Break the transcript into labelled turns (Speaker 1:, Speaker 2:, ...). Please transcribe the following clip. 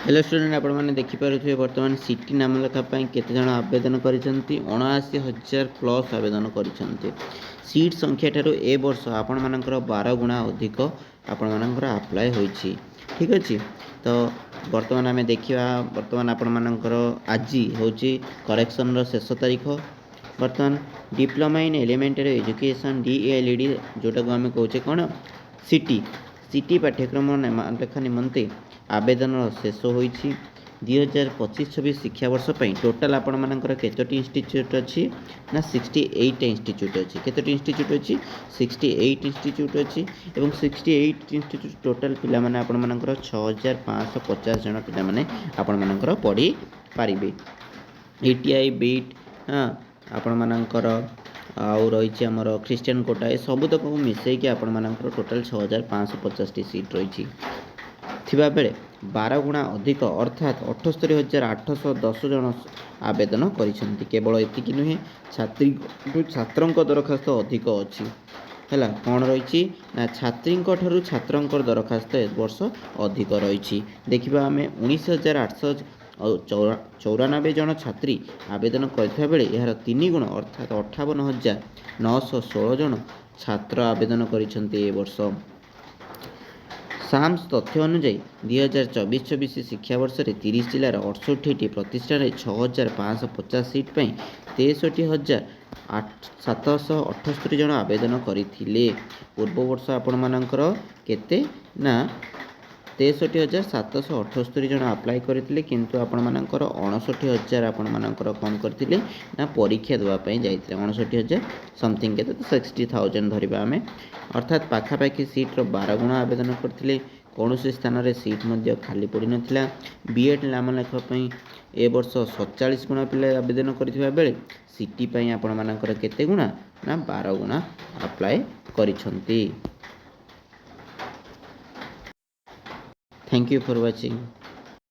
Speaker 1: Hello student आपण मैंने देखिपे बर्तमान सीटी नाम लेखापी केते आवेदन कर 79,000 प्लस आवेदन कर सीट संख्या ठार ए वर्ष आपण मानकर 12 गुणा अधिक आपण मानकर अप्लाई होईछि। ठीक अच्छे तो बर्तमान आम देखा बर्तमान आपण मानकर आज होची करेक्शन शेष तारीख। बर्तमान diploma in elementary education DALED जोटा को आम कहे कौन सीटी सीटी पाठ्यक्रम लेखा निमंते आवेदन शेष होईछि। 2025-26 शिक्षावर्ष टोटाल आपण मानकर केतोटी इंस्टीट्यूट अच्छी ना 68 इंस्टीट्यूट अच्छी। केतोटी इंस्टीट्यूट अच्छी 68 इंस्टीट्यूट अच्छी एवं 68 इंस्टीट्यूट टोटाल पिला माने आपण मानकर 6550 जन पिला माने आपण मानकर पढ़ी पारिबे। ETI बीट हाँ आपण मानकर आउ रही आमर क्रिश्चियन कोटा ए सबुतक मिसई कि आपण मानकर टोटाल 6550 सीट रही थिबा बेले 12 गुणा अधिक अर्थात 78,810 जन आवेदन करिसेंती। केवल एतिकी नुहे छात्रों दरखास्त अधिक अच्छी है कौन रही ना छात्री छात्रों दरखास्त ए वर्ष अधिक रही। देखा आम 19,894 जन छात्री आवेदन करथिबा बेले यार 3 गुण अर्थात 58,916 जन छात्र आवेदन करिसेंती ए वर्ष। साम्स तथ्य अनुଯାयी 2024-26 शिक्षावर्ष 30 जिलार 68 प्रतिष्ठान 6,550 सीट पर 63,778 जन आवेदन करथिले। पूर्व वर्ष आपण मानकर केते ना 63,778 जन अप्लाई करथिले किंतु आपण मानकर 59,000 आपण मानकर कौन करथिले ना परीक्षा देवा पई जाइथिले। 59,000 समथिंग केते 60,000 धरिबा आमे अर्थात पाखापाखि सीट्र 12 गुणा आवेदन करथिले। कौन से स्थान रे सीट मध्य खाली पड़ी नथिला। बीएड नाम लेखापी ए वर्ष 47 गुणा पिला आवेदन करथिबा बेले सीटी पई आपण मानकर केते गुणा ना 12 गुणा अप्लाई करिसंती। Thank you for watching.